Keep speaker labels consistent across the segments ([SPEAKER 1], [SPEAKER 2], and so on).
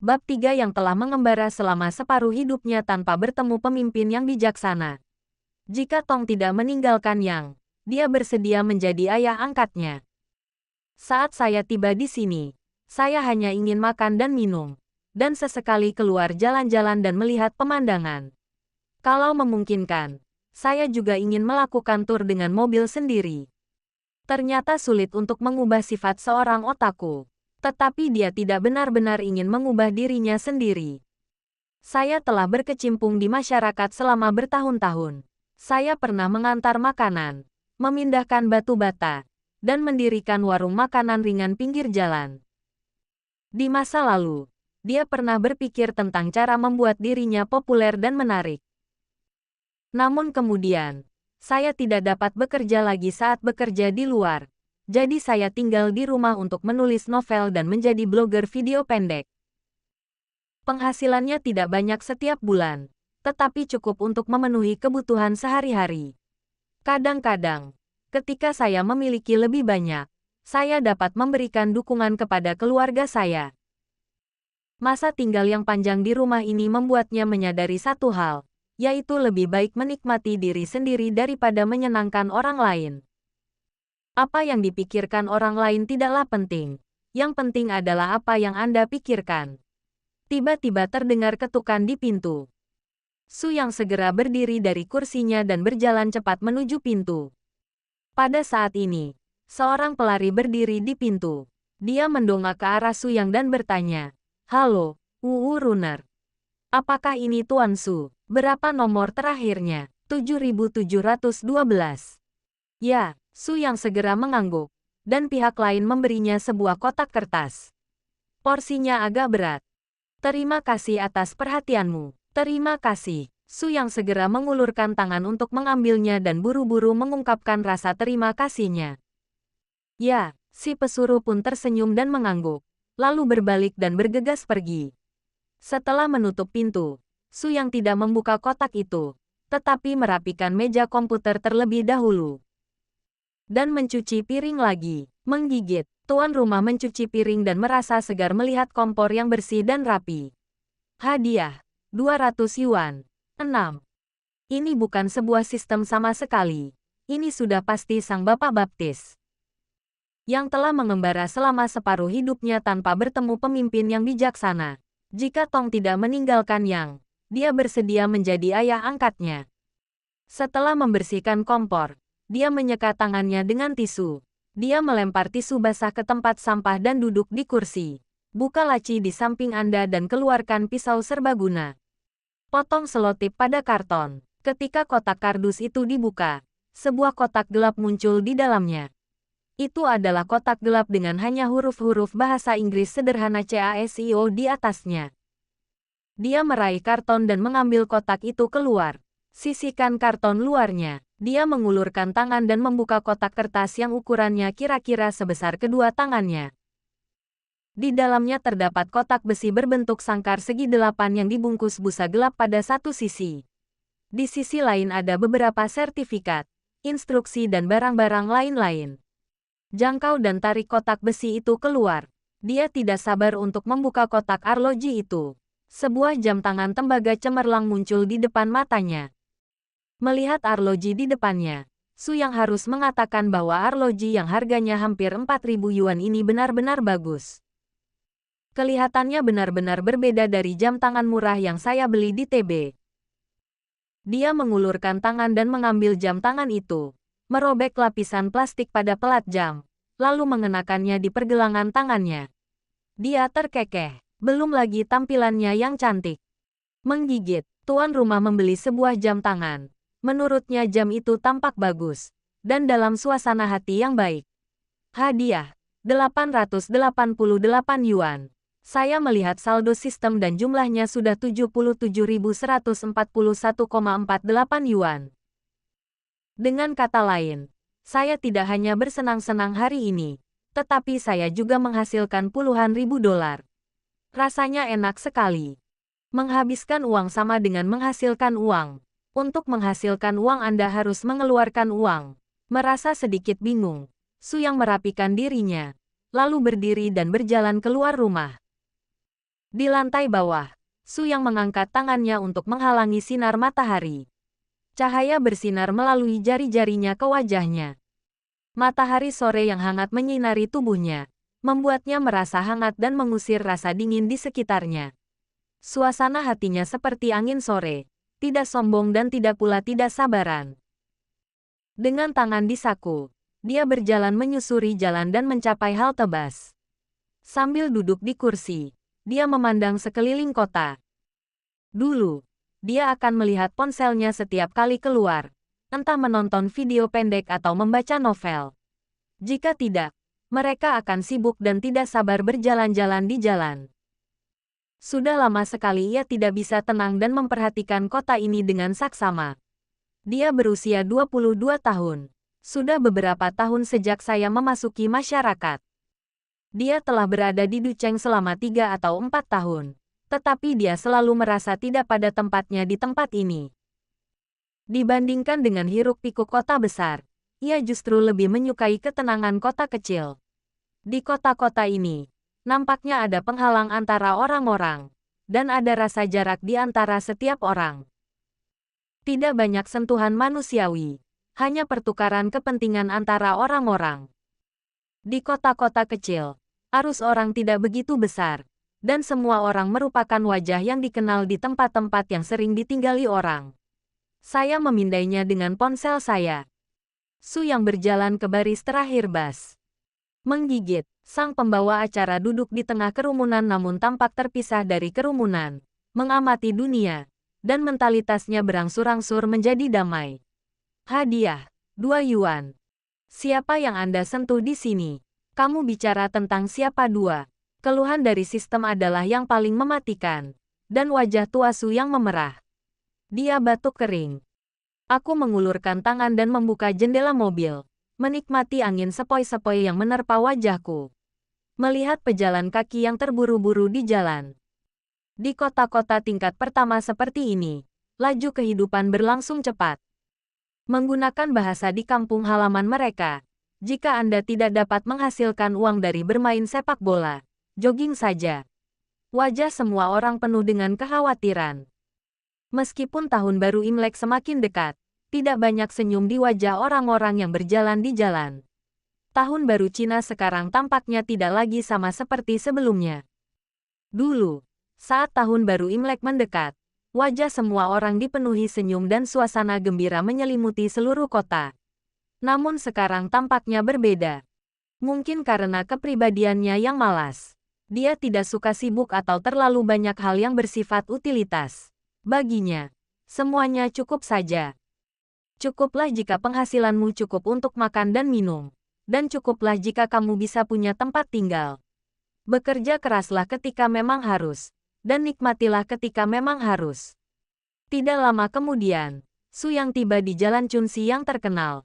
[SPEAKER 1] Bab 3 yang telah mengembara selama separuh hidupnya tanpa bertemu pemimpin yang bijaksana. Jika Tong tidak meninggalkan Yang, dia bersedia menjadi ayah angkatnya. Saat saya tiba di sini, saya hanya ingin makan dan minum, dan sesekali keluar jalan-jalan dan melihat pemandangan. Kalau memungkinkan, saya juga ingin melakukan tur dengan mobil sendiri. Ternyata sulit untuk mengubah sifat seorang otaku. Tetapi dia tidak benar-benar ingin mengubah dirinya sendiri. Saya telah berkecimpung di masyarakat selama bertahun-tahun. Saya pernah mengantar makanan, memindahkan batu bata, dan mendirikan warung makanan ringan pinggir jalan. Di masa lalu, dia pernah berpikir tentang cara membuat dirinya populer dan menarik. Namun kemudian, saya tidak dapat bekerja lagi saat bekerja di luar. Jadi saya tinggal di rumah untuk menulis novel dan menjadi blogger video pendek. Penghasilannya tidak banyak setiap bulan, tetapi cukup untuk memenuhi kebutuhan sehari-hari. Kadang-kadang, ketika saya memiliki lebih banyak, saya dapat memberikan dukungan kepada keluarga saya. Masa tinggal yang panjang di rumah ini membuatnya menyadari satu hal, yaitu lebih baik menikmati diri sendiri daripada menyenangkan orang lain. Apa yang dipikirkan orang lain tidaklah penting. Yang penting adalah apa yang Anda pikirkan. Tiba-tiba terdengar ketukan di pintu. Su yang segera berdiri dari kursinya dan berjalan cepat menuju pintu. Pada saat ini, seorang pelari berdiri di pintu. Dia mendongak ke arah Su Yang dan bertanya, "Halo, Wu Runner. Apakah ini Tuan Su? Berapa nomor terakhirnya?" 7712. Ya. Su Yang segera mengangguk, dan pihak lain memberinya sebuah kotak kertas. Porsinya agak berat. "Terima kasih atas perhatianmu." "Terima kasih." Su Yang segera mengulurkan tangan untuk mengambilnya dan buru-buru mengungkapkan rasa terima kasihnya. Ya, si pesuruh pun tersenyum dan mengangguk, lalu berbalik dan bergegas pergi. Setelah menutup pintu, Su Yang tidak membuka kotak itu, tetapi merapikan meja komputer terlebih dahulu. Dan mencuci piring lagi. Menggigit. Tuan rumah mencuci piring dan merasa segar melihat kompor yang bersih dan rapi. Hadiah. 200 yuan. 6. Ini bukan sebuah sistem sama sekali. Ini sudah pasti sang bapak baptis. Yang telah mengembara selama separuh hidupnya tanpa bertemu pemimpin yang bijaksana. Jika Tong tidak meninggalkan Yang, dia bersedia menjadi ayah angkatnya. Setelah membersihkan kompor, dia menyeka tangannya dengan tisu. Dia melempar tisu basah ke tempat sampah dan duduk di kursi. Buka laci di samping Anda dan keluarkan pisau serbaguna. Potong selotip pada karton. Ketika kotak kardus itu dibuka, sebuah kotak gelap muncul di dalamnya. Itu adalah kotak gelap dengan hanya huruf-huruf bahasa Inggris sederhana CASIO di atasnya. Dia meraih karton dan mengambil kotak itu keluar. Sisihkan karton luarnya. Dia mengulurkan tangan dan membuka kotak kertas yang ukurannya kira-kira sebesar kedua tangannya. Di dalamnya terdapat kotak besi berbentuk sangkar segi 8 yang dibungkus busa gelap pada satu sisi. Di sisi lain ada beberapa sertifikat, instruksi dan barang-barang lain-lain. Jangkau dan tarik kotak besi itu keluar. Dia tidak sabar untuk membuka kotak arloji itu. Sebuah jam tangan tembaga cemerlang muncul di depan matanya. Melihat arloji di depannya, Su Yang harus mengatakan bahwa arloji yang harganya hampir 4.000 yuan ini benar-benar bagus. Kelihatannya benar-benar berbeda dari jam tangan murah yang saya beli di TB. Dia mengulurkan tangan dan mengambil jam tangan itu, merobek lapisan plastik pada pelat jam, lalu mengenakannya di pergelangan tangannya. Dia terkekeh, belum lagi tampilannya yang cantik. Menggigit, tuan rumah membeli sebuah jam tangan. Menurutnya jam itu tampak bagus, dan dalam suasana hati yang baik. Hadiah, 888 yuan. Saya melihat saldo sistem dan jumlahnya sudah 77.141,48 yuan. Dengan kata lain, saya tidak hanya bersenang-senang hari ini, tetapi saya juga menghasilkan puluhan ribu dolar. Rasanya enak sekali. Menghabiskan uang sama dengan menghasilkan uang. Untuk menghasilkan uang Anda harus mengeluarkan uang. Merasa sedikit bingung, Su Yang merapikan dirinya, lalu berdiri dan berjalan keluar rumah. Di lantai bawah, Su Yang mengangkat tangannya untuk menghalangi sinar matahari. Cahaya bersinar melalui jari-jarinya ke wajahnya. Matahari sore yang hangat menyinari tubuhnya, membuatnya merasa hangat dan mengusir rasa dingin di sekitarnya. Suasana hatinya seperti angin sore, tidak sombong dan tidak pula tidak sabaran. Dengan tangan di saku, dia berjalan menyusuri jalan dan mencapai halte bus. Sambil duduk di kursi, dia memandang sekeliling kota. Dulu, dia akan melihat ponselnya setiap kali keluar, entah menonton video pendek atau membaca novel. Jika tidak, mereka akan sibuk dan tidak sabar berjalan-jalan di jalan. Sudah lama sekali ia tidak bisa tenang dan memperhatikan kota ini dengan saksama. Dia berusia 22 tahun. Sudah beberapa tahun sejak saya memasuki masyarakat. Dia telah berada di Ducheng selama 3 atau 4 tahun. Tetapi dia selalu merasa tidak pada tempatnya di tempat ini. Dibandingkan dengan hiruk-pikuk kota besar, ia justru lebih menyukai ketenangan kota kecil. Di kota-kota ini, nampaknya ada penghalang antara orang-orang, dan ada rasa jarak di antara setiap orang. Tidak banyak sentuhan manusiawi, hanya pertukaran kepentingan antara orang-orang. Di kota-kota kecil, arus orang tidak begitu besar, dan semua orang merupakan wajah yang dikenal di tempat-tempat yang sering ditinggali orang. Saya memindainya dengan ponsel saya. Su yang berjalan ke baris terakhir bus. Menggigit, sang pembawa acara duduk di tengah kerumunan namun tampak terpisah dari kerumunan, mengamati dunia, dan mentalitasnya berangsur-angsur menjadi damai. Hadiah, 2 yuan. Siapa yang Anda sentuh di sini? Kamu bicara tentang siapa 2? Keluhan dari sistem adalah yang paling mematikan. Dan wajah tua Su yang memerah. Dia batuk kering. Aku mengulurkan tangan dan membuka jendela mobil, menikmati angin sepoi-sepoi yang menerpa wajahku. Melihat pejalan kaki yang terburu-buru di jalan. Di kota-kota tingkat pertama seperti ini, laju kehidupan berlangsung cepat. Menggunakan bahasa di kampung halaman mereka, jika Anda tidak dapat menghasilkan uang dari bermain sepak bola, jogging saja. Wajah semua orang penuh dengan kekhawatiran. Meskipun tahun baru Imlek semakin dekat, tidak banyak senyum di wajah orang-orang yang berjalan di jalan. Tahun baru Cina sekarang tampaknya tidak lagi sama seperti sebelumnya. Dulu, saat tahun baru Imlek mendekat, wajah semua orang dipenuhi senyum dan suasana gembira menyelimuti seluruh kota. Namun sekarang tampaknya berbeda. Mungkin karena kepribadiannya yang malas. Dia tidak suka sibuk atau terlalu banyak hal yang bersifat utilitas. Baginya, semuanya cukup saja. Cukuplah jika penghasilanmu cukup untuk makan dan minum. Dan cukuplah jika kamu bisa punya tempat tinggal. Bekerja keraslah ketika memang harus. Dan nikmatilah ketika memang harus. Tidak lama kemudian, Su yang tiba di Jalan Chunxi yang terkenal.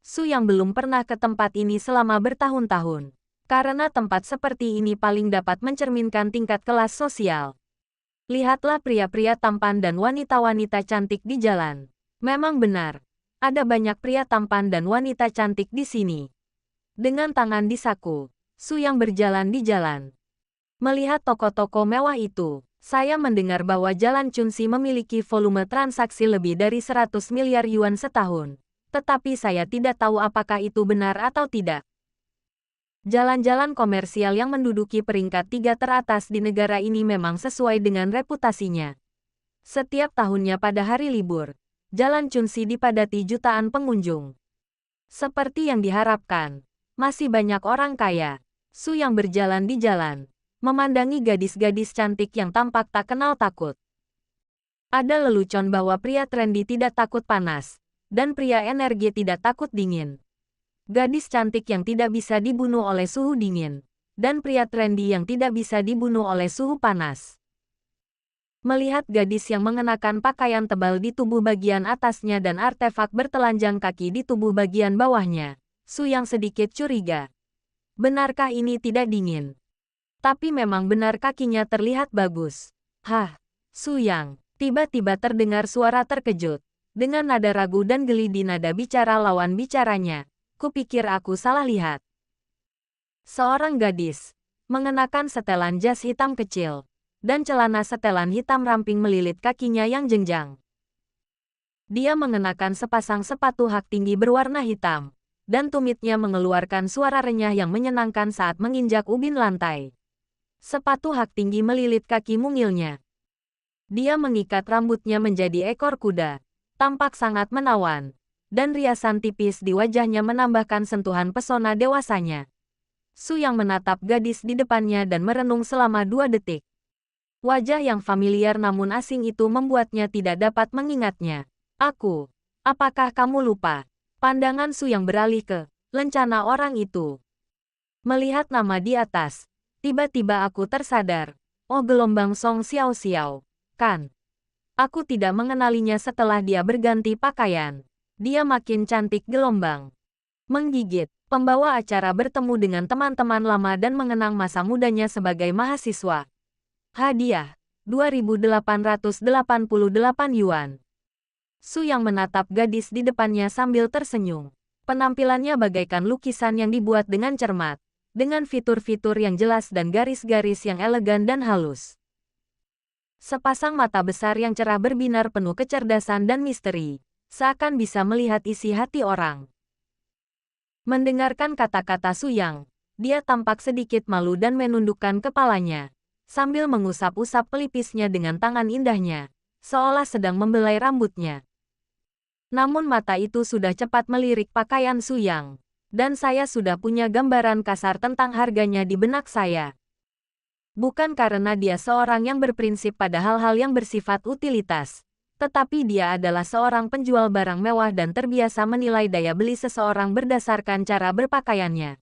[SPEAKER 1] Su yang belum pernah ke tempat ini selama bertahun-tahun. Karena tempat seperti ini paling dapat mencerminkan tingkat kelas sosial. Lihatlah pria-pria tampan dan wanita-wanita cantik di jalan. Memang benar, ada banyak pria tampan dan wanita cantik di sini. Dengan tangan di saku, Su yang berjalan di jalan. Melihat toko-toko mewah itu, saya mendengar bahwa Jalan Chunxi memiliki volume transaksi lebih dari 100 miliar yuan setahun. Tetapi saya tidak tahu apakah itu benar atau tidak. Jalan-jalan komersial yang menduduki peringkat 3 teratas di negara ini memang sesuai dengan reputasinya. Setiap tahunnya pada hari libur, Jalan Chunxi dipadati jutaan pengunjung. Seperti yang diharapkan, masih banyak orang kaya. Su yang berjalan di jalan, memandangi gadis-gadis cantik yang tampak tak kenal takut. Ada lelucon bahwa pria trendy tidak takut panas. Dan pria energi tidak takut dingin. Gadis cantik yang tidak bisa dibunuh oleh suhu dingin. Dan pria trendy yang tidak bisa dibunuh oleh suhu panas. Melihat gadis yang mengenakan pakaian tebal di tubuh bagian atasnya dan artefak bertelanjang kaki di tubuh bagian bawahnya, Su yang sedikit curiga. Benarkah ini tidak dingin? Tapi memang benar kakinya terlihat bagus. Hah, Su yang, tiba-tiba terdengar suara terkejut. Dengan nada ragu dan geli di nada bicara lawan bicaranya, kupikir aku salah lihat. Seorang gadis, mengenakan setelan jas hitam kecil, dan celana setelan hitam ramping melilit kakinya yang jenjang. Dia mengenakan sepasang sepatu hak tinggi berwarna hitam, dan tumitnya mengeluarkan suara renyah yang menyenangkan saat menginjak ubin lantai. Sepatu hak tinggi melilit kaki mungilnya. Dia mengikat rambutnya menjadi ekor kuda, tampak sangat menawan, dan riasan tipis di wajahnya menambahkan sentuhan pesona dewasanya. Su Yang menatap gadis di depannya dan merenung selama 2 detik. Wajah yang familiar namun asing itu membuatnya tidak dapat mengingatnya. Aku, apakah kamu lupa? Pandangan Su Yang beralih ke lencana orang itu. Melihat nama di atas, tiba-tiba aku tersadar. Oh, gelombang Song Xiao Xiao. Kan? Aku tidak mengenalinya setelah dia berganti pakaian. Dia makin cantik gelombang. Menggigit, pembawa acara bertemu dengan teman-teman lama dan mengenang masa mudanya sebagai mahasiswa. Hadiah, 2.888 yuan. Su Yang menatap gadis di depannya sambil tersenyum. Penampilannya bagaikan lukisan yang dibuat dengan cermat, dengan fitur-fitur yang jelas dan garis-garis yang elegan dan halus. Sepasang mata besar yang cerah berbinar penuh kecerdasan dan misteri, seakan bisa melihat isi hati orang. Mendengarkan kata-kata Su Yang, dia tampak sedikit malu dan menundukkan kepalanya, sambil mengusap-usap pelipisnya dengan tangan indahnya, seolah sedang membelai rambutnya. Namun mata itu sudah cepat melirik pakaian Su Yang, dan saya sudah punya gambaran kasar tentang harganya di benak saya. Bukan karena dia seorang yang berprinsip pada hal-hal yang bersifat utilitas, tetapi dia adalah seorang penjual barang mewah dan terbiasa menilai daya beli seseorang berdasarkan cara berpakaiannya.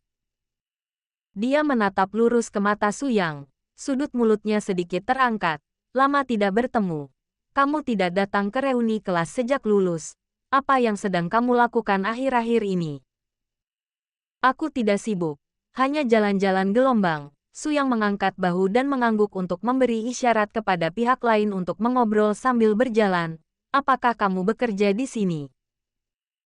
[SPEAKER 1] Dia menatap lurus ke mata Su Yang, sudut mulutnya sedikit terangkat. Lama tidak bertemu. Kamu tidak datang ke reuni kelas sejak lulus. Apa yang sedang kamu lakukan akhir-akhir ini? Aku tidak sibuk, hanya jalan-jalan gelombang. Su Yang mengangkat bahu dan mengangguk untuk memberi isyarat kepada pihak lain untuk mengobrol sambil berjalan. Apakah kamu bekerja di sini?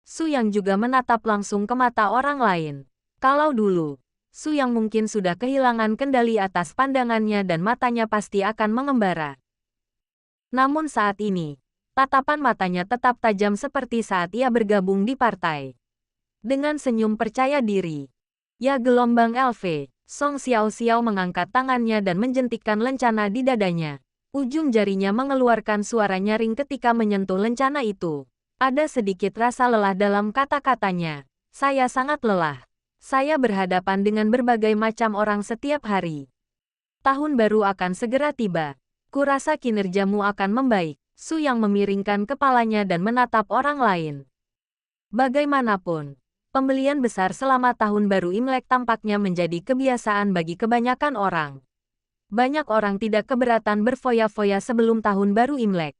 [SPEAKER 1] Su Yang juga menatap langsung ke mata orang lain. Kalau dulu, Su Yang mungkin sudah kehilangan kendali atas pandangannya dan matanya pasti akan mengembara. Namun saat ini, tatapan matanya tetap tajam seperti saat ia bergabung di partai. Dengan senyum percaya diri, ya gelombang LV. Song Xiao Xiao mengangkat tangannya dan menjentikkan lencana di dadanya. Ujung jarinya mengeluarkan suara nyaring ketika menyentuh lencana itu. Ada sedikit rasa lelah dalam kata-katanya. Saya sangat lelah. Saya berhadapan dengan berbagai macam orang setiap hari. Tahun baru akan segera tiba. Kurasa kinerjamu akan membaik. Su Yang memiringkan kepalanya dan menatap orang lain. Bagaimanapun, pembelian besar selama tahun baru Imlek tampaknya menjadi kebiasaan bagi kebanyakan orang. Banyak orang tidak keberatan berfoya-foya sebelum tahun baru Imlek.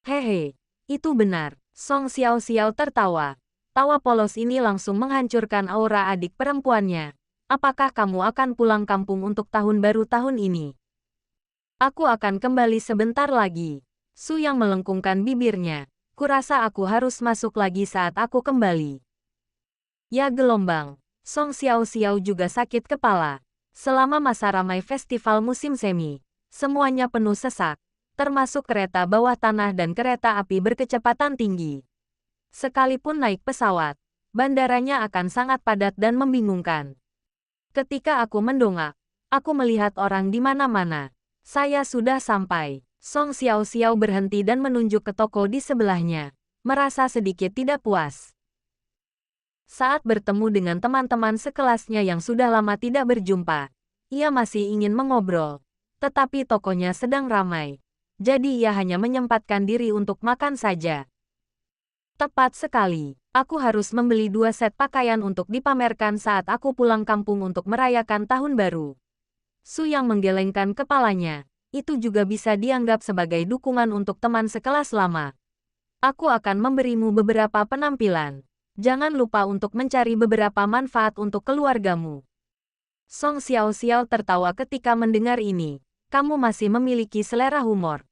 [SPEAKER 1] Hehe, itu benar. Song Xiao Xiao tertawa. Tawa polos ini langsung menghancurkan aura adik perempuannya. Apakah kamu akan pulang kampung untuk tahun baru tahun ini? Aku akan kembali sebentar lagi. Su Yang melengkungkan bibirnya. Kurasa aku harus masuk lagi saat aku kembali. Ya gelombang, Song Xiao Xiao juga sakit kepala. Selama masa ramai festival musim semi, semuanya penuh sesak, termasuk kereta bawah tanah dan kereta api berkecepatan tinggi. Sekalipun naik pesawat, bandaranya akan sangat padat dan membingungkan. Ketika aku mendongak, aku melihat orang di mana-mana. Saya sudah sampai. Song Xiao Xiao berhenti dan menunjuk ke toko di sebelahnya, merasa sedikit tidak puas. Saat bertemu dengan teman-teman sekelasnya yang sudah lama tidak berjumpa, ia masih ingin mengobrol, tetapi tokonya sedang ramai, jadi ia hanya menyempatkan diri untuk makan saja. Tepat sekali, aku harus membeli 2 set pakaian untuk dipamerkan saat aku pulang kampung untuk merayakan tahun baru. Su Yang menggelengkan kepalanya, itu juga bisa dianggap sebagai dukungan untuk teman sekelas lama. Aku akan memberimu beberapa penampilan. Jangan lupa untuk mencari beberapa manfaat untuk keluargamu. Song Xiao Xiao tertawa ketika mendengar ini. Kamu masih memiliki selera humor.